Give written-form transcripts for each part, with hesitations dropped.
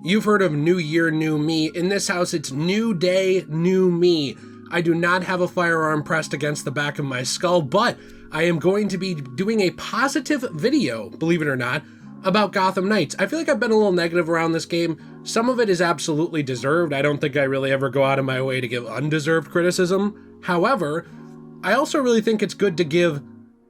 You've heard of New Year, New Me. In this house, it's New Day, New Me. I do not have a firearm pressed against the back of my skull, but I am going to be doing a positive video, believe it or not, about Gotham Knights. I feel like I've been a little negative around this game. Some of it is absolutely deserved. I don't think I really ever go out of my way to give undeserved criticism. However, I also really think it's good to give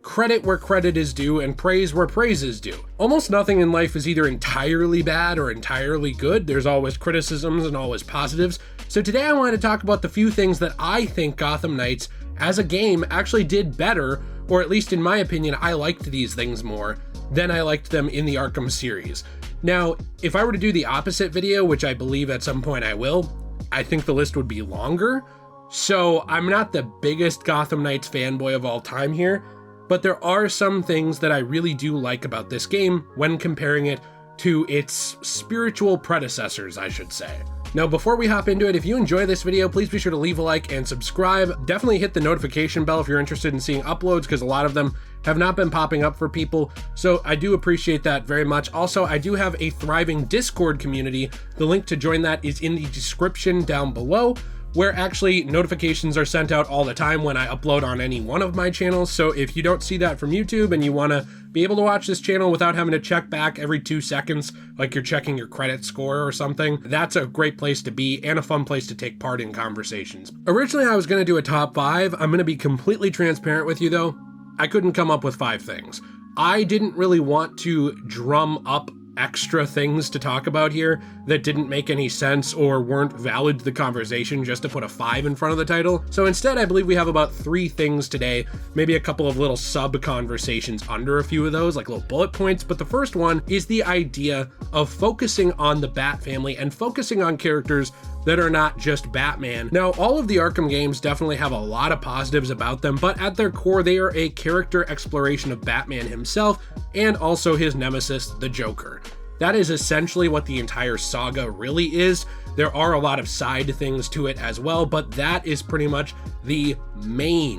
credit where credit is due and praise where praise is due. Almost nothing in life is either entirely bad or entirely good. There's always criticisms and always positives. So today I wanted to talk about the few things that I think Gotham Knights as a game actually did better, or at least in my opinion, I liked these things more than I liked them in the Arkham series. Now, if I were to do the opposite video, which I believe at some point I will, I think the list would be longer. So I'm not the biggest Gotham Knights fanboy of all time here, but there are some things that I really do like about this game when comparing it to its spiritual predecessors, I should say. Now, before we hop into it, if you enjoy this video, please be sure to leave a like and subscribe. Definitely hit the notification bell if you're interested in seeing uploads, because a lot of them have not been popping up for people, so I do appreciate that very much. Also, I do have a thriving Discord community. The link to join that is in the description down below, where actually notifications are sent out all the time when I upload on any one of my channels. So if you don't see that from YouTube and you want to be able to watch this channel without having to check back every 2 seconds, like you're checking your credit score or something, that's a great place to be and a fun place to take part in conversations. Originally, I was going to do a top 5. I'm going to be completely transparent with you though. I couldn't come up with 5 things. I didn't really want to drum up extra things to talk about here that didn't make any sense or weren't valid to the conversation just to put a 5 in front of the title. So instead, I believe we have about 3 things today, maybe a couple of little sub conversations under a few of those, like little bullet points. But the first one is the idea of focusing on the Bat family and focusing on characters that are not just Batman. Now, all of the Arkham games definitely have a lot of positives about them, but at their core, they are a character exploration of Batman himself and also his nemesis, the Joker. That is essentially what the entire saga really is. There are a lot of side things to it as well, but that is pretty much the main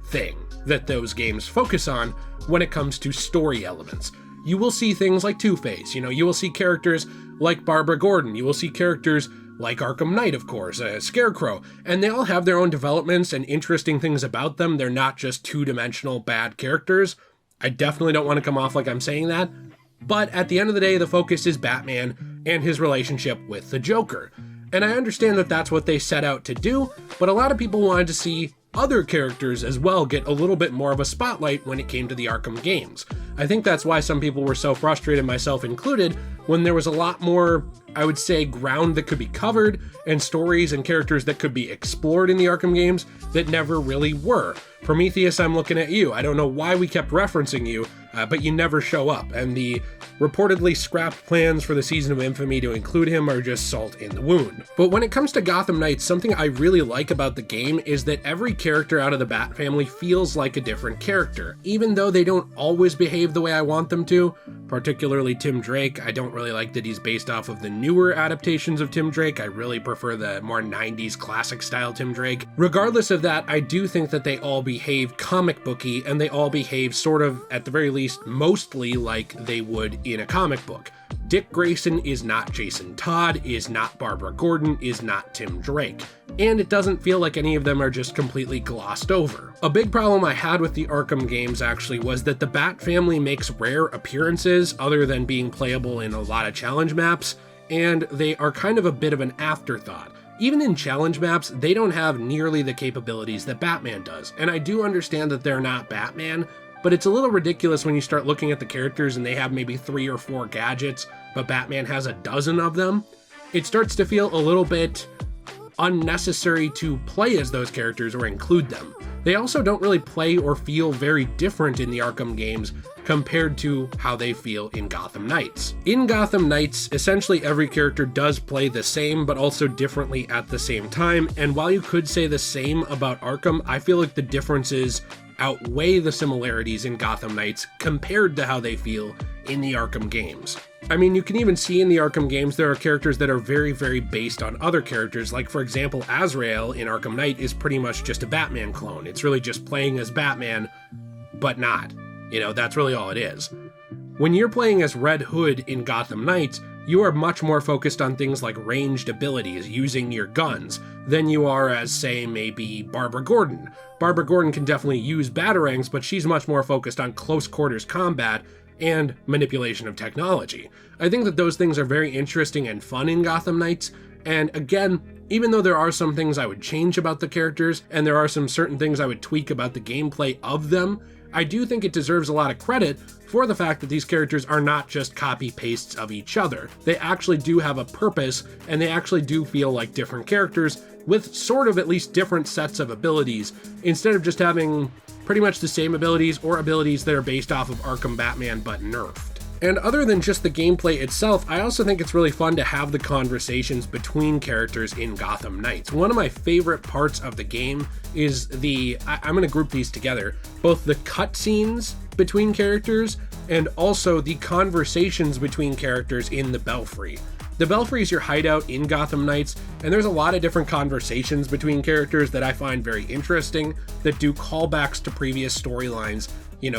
thing that those games focus on when it comes to story elements. You will see things like Two-Face, you will see characters like Barbara Gordon, you will see characters like Arkham Knight, of course, Scarecrow, and they all have their own developments and interesting things about them. They're not just two-dimensional bad characters. I definitely don't want to come off like I'm saying that, but at the end of the day, the focus is Batman and his relationship with the Joker. And I understand that that's what they set out to do, but a lot of people wanted to see other characters as well get a little bit more of a spotlight when it came to the Arkham games. I think that's why some people were so frustrated, myself included, when there was a lot more, I would say, ground that could be covered and stories and characters that could be explored in the Arkham games that never really were. Prometheus, I'm looking at you. I don't know why we kept referencing you, but you never show up, and the reportedly scrapped plans for the Season of Infamy to include him are just salt in the wound. But when it comes to Gotham Knights, something I really like about the game is that every character out of the Bat family feels like a different character, even though they don't always behave the way I want them to, particularly Tim Drake. I don't really like that he's based off of the newer adaptations of Tim Drake. I really prefer the more 90s classic style Tim Drake. Regardless of that, I do think that they all behave comic booky, and they all behave sort of, at the very least, mostly like they would in a comic book. Dick Grayson is not Jason Todd, is not Barbara Gordon, is not Tim Drake. And it doesn't feel like any of them are just completely glossed over. A big problem I had with the Arkham games actually was that the Bat family makes rare appearances other than being playable in a lot of challenge maps, and they are kind of a bit of an afterthought. Even in challenge maps, they don't have nearly the capabilities that Batman does. And I do understand that they're not Batman, but it's a little ridiculous when you start looking at the characters and they have maybe 3 or 4 gadgets, but Batman has a dozen of them. It starts to feel a little bit unnecessary to play as those characters or include them. They also don't really play or feel very different in the Arkham games compared to how they feel in Gotham Knights. In Gotham Knights, essentially every character does play the same, but also differently at the same time, and while you could say the same about Arkham, I feel like the differences outweigh the similarities in Gotham Knights compared to how they feel in the Arkham games. I mean, you can even see in the Arkham games there are characters that are very, very based on other characters. Like, for example, Azrael in Arkham Knight is pretty much just a Batman clone. It's really just playing as Batman, but not. That's really all it is. When you're playing as Red Hood in Gotham Knights, you are much more focused on things like ranged abilities, using your guns, than you are as, say, maybe Barbara Gordon. Barbara Gordon can definitely use batarangs, but she's much more focused on close quarters combat and manipulation of technology. I think that those things are very interesting and fun in Gotham Knights, and again, even though there are some things I would change about the characters, and there are some certain things I would tweak about the gameplay of them, I do think it deserves a lot of credit for the fact that these characters are not just copy-pastes of each other. They actually do have a purpose, and they actually do feel like different characters with sort of at least different sets of abilities, instead of just having pretty much the same abilities or abilities that are based off of Arkham Batman but nerfed. And other than just the gameplay itself, I also think it's really fun to have the conversations between characters in Gotham Knights. One of my favorite parts of the game is I'm going to group these together, both the cutscenes between characters and also the conversations between characters in the Belfry. The Belfry is your hideout in Gotham Knights, and there's a lot of different conversations between characters that I find very interesting that do callbacks to previous storylines,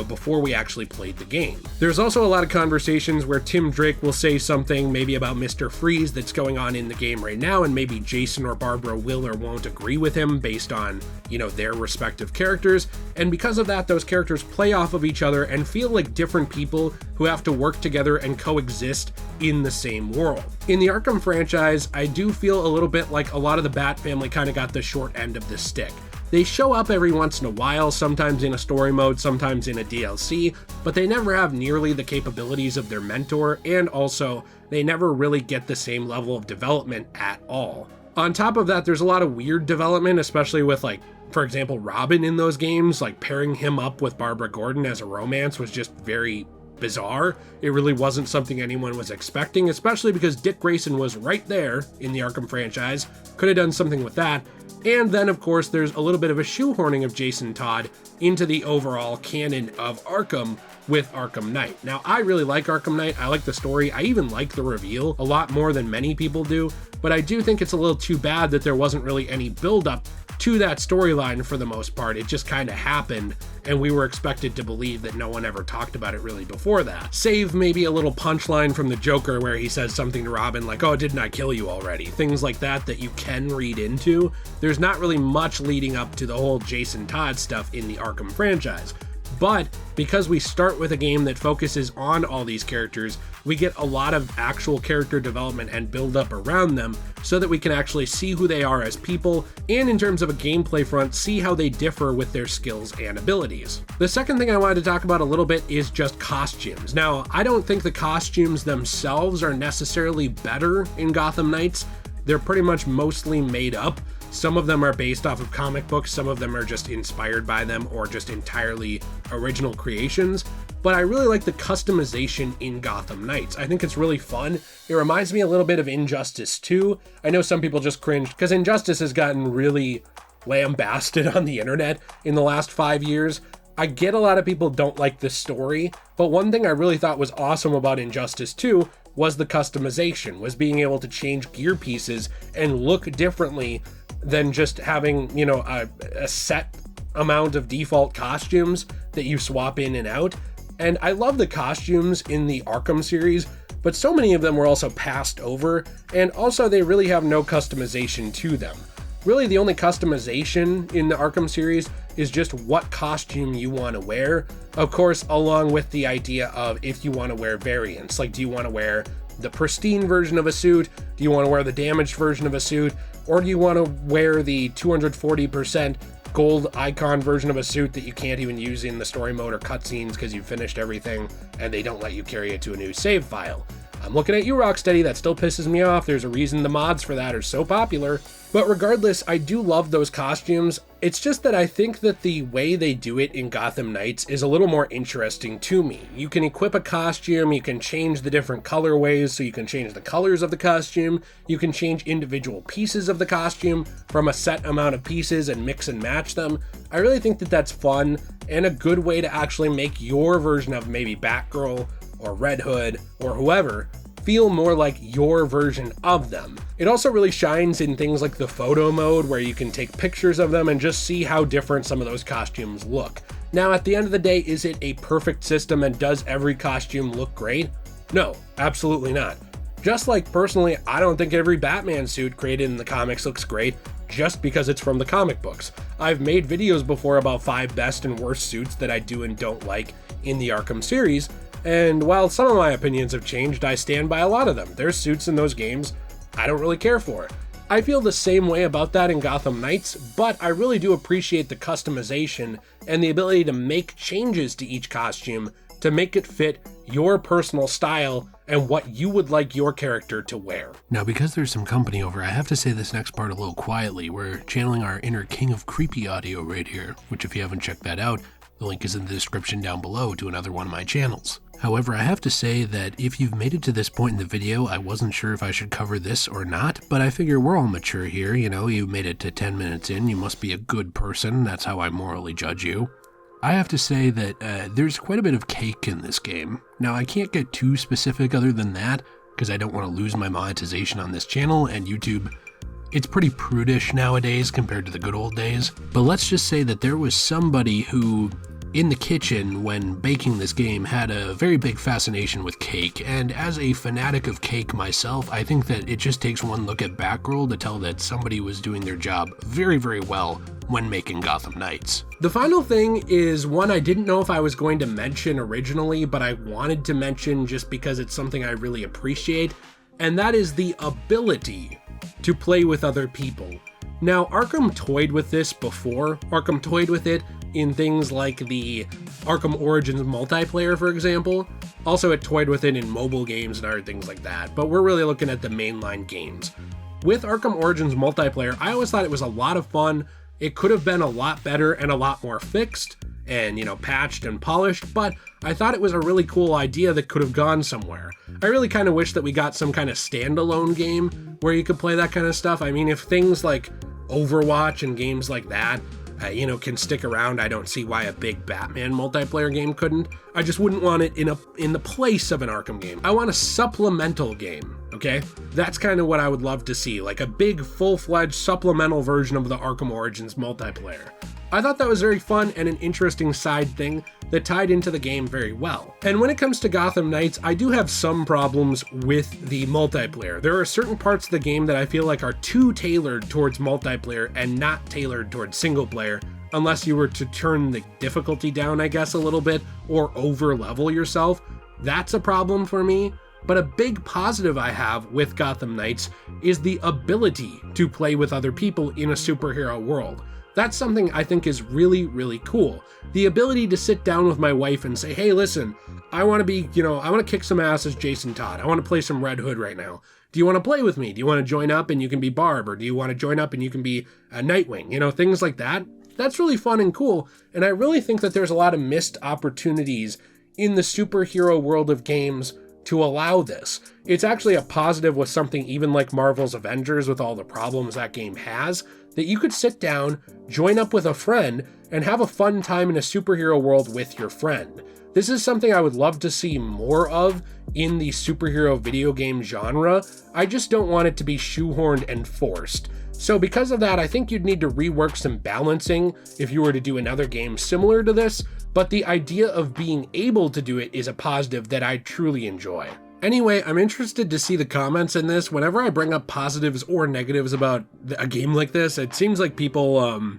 before we actually played the game. There's also a lot of conversations where Tim Drake will say something maybe about Mr. Freeze that's going on in the game right now, and maybe Jason or Barbara will or won't agree with him based on, their respective characters. And because of that, those characters play off of each other and feel like different people who have to work together and coexist in the same world. In the Arkham franchise, I do feel a little bit like a lot of the Bat family kind of got the short end of the stick. They show up every once in a while, sometimes in a story mode, sometimes in a DLC, but they never have nearly the capabilities of their mentor, and also, they never really get the same level of development at all. On top of that, there's a lot of weird development, especially with, for example, Robin in those games. Pairing him up with Barbara Gordon as a romance was just very bizarre. It really wasn't something anyone was expecting, especially because Dick Grayson was right there in the Arkham franchise, could have done something with that. And then, of course, there's a little bit of a shoehorning of Jason Todd into the overall canon of Arkham with Arkham Knight. Now, I really like Arkham Knight. I like the story. I even like the reveal a lot more than many people do, but I do think it's a little too bad that there wasn't really any build-up to that storyline for the most part. It just kind of happened, and we were expected to believe that no one ever talked about it really before that. Save maybe a little punchline from the Joker where he says something to Robin like, "Oh, didn't I kill you already?" Things like that you can read into. There's not really much leading up to the whole Jason Todd stuff in the Arkham franchise. But because we start with a game that focuses on all these characters, we get a lot of actual character development and build up around them so that we can actually see who they are as people, and in terms of a gameplay front, see how they differ with their skills and abilities. The second thing I wanted to talk about a little bit is just costumes. Now, I don't think the costumes themselves are necessarily better in Gotham Knights. They're pretty much mostly made up. Some of them are based off of comic books, some of them are just inspired by them or just entirely original creations, but I really like the customization in Gotham Knights. I think it's really fun. It reminds me a little bit of Injustice 2. I know some people just cringe because Injustice has gotten really lambasted on the internet in the last 5 years. I get a lot of people don't like this story, but one thing I really thought was awesome about Injustice 2 was the customization, was being able to change gear pieces and look differently than just having, a set amount of default costumes that you swap in and out. And I love the costumes in the Arkham series, but so many of them were also passed over, and also they really have no customization to them. Really, the only customization in the Arkham series is just what costume you want to wear. Of course, along with the idea of if you want to wear variants, do you want to wear the pristine version of a suit? Do you want to wear the damaged version of a suit? Or do you want to wear the 240% gold icon version of a suit that you can't even use in the story mode or cutscenes because you've finished everything and they don't let you carry it to a new save file? I'm looking at you, Rocksteady. That still pisses me off. There's a reason the mods for that are so popular. But regardless, I do love those costumes. It's just that I think that the way they do it in Gotham Knights is a little more interesting to me. You can equip a costume, you can change the different colorways, so you can change the colors of the costume, you can change individual pieces of the costume from a set amount of pieces and mix and match them. I really think that that's fun and a good way to actually make your version of maybe Batgirl or Red Hood or whoever feel more like your version of them. It also really shines in things like the photo mode where you can take pictures of them and just see how different some of those costumes look. Now, at the end of the day, is it a perfect system and does every costume look great? No, absolutely not. Just like personally, I don't think every Batman suit created in the comics looks great just because it's from the comic books. I've made videos before about 5 best and worst suits that I do and don't like in the Arkham series, and while some of my opinions have changed, I stand by a lot of them. There's suits in those games I don't really care for. I feel the same way about that in Gotham Knights, but I really do appreciate the customization and the ability to make changes to each costume to make it fit your personal style and what you would like your character to wear. Now, because there's some company over, I have to say this next part a little quietly. We're channeling our inner king of creepy audio right here, which if you haven't checked that out, the link is in the description down below to another one of my channels. However, I have to say that if you've made it to this point in the video, I wasn't sure if I should cover this or not, but I figure we're all mature here, you know, you made it to 10 minutes in, you must be a good person, that's how I morally judge you. I have to say that there's quite a bit of cake in this game. Now, I can't get too specific other than that, because I don't want to lose my monetization on this channel, and YouTube, it's pretty prudish nowadays compared to the good old days. But let's just say that there was somebody who, in the kitchen when baking this game, had a very big fascination with cake, and as a fanatic of cake myself, I think that it just takes one look at Backroll to tell that somebody was doing their job very, very well when making Gotham Knights. The final thing is one I didn't know if I was going to mention originally, but I wanted to mention just because it's something I really appreciate, and that is the ability to play with other people. Now, Arkham toyed with this before. Arkham toyed with it in things like the Arkham Origins multiplayer, for example. Also, it toyed with it in mobile games and other things like that, but we're really looking at the mainline games. With Arkham Origins multiplayer, I always thought it was a lot of fun. It could have been a lot better and a lot more fixed and, you know, patched and polished, but I thought it was a really cool idea that could have gone somewhere. I really kind of wish that we got some kind of standalone game where you could play that kind of stuff. I mean, if things like Overwatch and games like that, you know, can stick around, I don't see why a big Batman multiplayer game couldn't. I just wouldn't want it in the place of an Arkham game. I want a supplemental game, okay? That's kind of what I would love to see, like a big full-fledged supplemental version of the Arkham Origins multiplayer. I thought that was very fun and an interesting side thing that tied into the game very well. And when it comes to Gotham Knights, I do have some problems with the multiplayer. There are certain parts of the game that I feel like are too tailored towards multiplayer and not tailored towards single player, unless you were to turn the difficulty down, I guess, a little bit, or over level yourself. That's a problem for me. But a big positive I have with Gotham Knights is the ability to play with other people in a superhero world. That's something I think is really, really cool. The ability to sit down with my wife and say, hey, listen, I want to be, you know, I want to kick some ass as Jason Todd. I want to play some Red Hood right now. Do you want to play with me? Do you want to join up and you can be Barb? Or do you want to join up and you can be Nightwing? You know, things like that. That's really fun and cool. And I really think that there's a lot of missed opportunities in the superhero world of games to allow this. It's actually a positive with something even like Marvel's Avengers, with all the problems that game has, that you could sit down, join up with a friend, and have a fun time in a superhero world with your friend. This is something I would love to see more of in the superhero video game genre. I just don't want it to be shoehorned and forced. So because of that, I think you'd need to rework some balancing if you were to do another game similar to this, but the idea of being able to do it is a positive that I truly enjoy. Anyway, I'm interested to see the comments in this. Whenever I bring up positives or negatives about a game like this, it seems like people,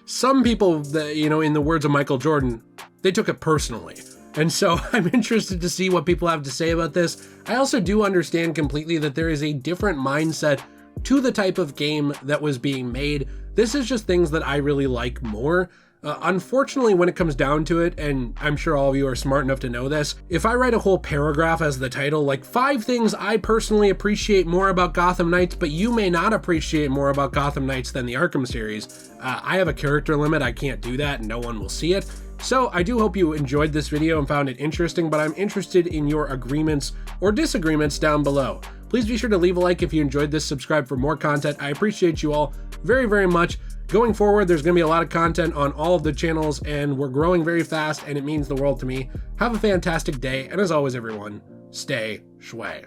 some people, you know, in the words of Michael Jordan, they took it personally. And so I'm interested to see what people have to say about this. I also do understand completely that there is a different mindset to the type of game that was being made. This is just things that I really like more. Unfortunately, when it comes down to it, and I'm sure all of you are smart enough to know this, if I write a whole paragraph as the title, like 5 things I personally appreciate more about Gotham Knights, but you may not appreciate more about Gotham Knights than the Arkham series, I have a character limit, I can't do that, and no one will see it. So I do hope you enjoyed this video and found it interesting, but I'm interested in your agreements or disagreements down below. Please be sure to leave a like if you enjoyed this, subscribe for more content. I appreciate you all very, very much. Going forward, there's going to be a lot of content on all of the channels, and we're growing very fast, and it means the world to me. Have a fantastic day, and as always, everyone, stay shway.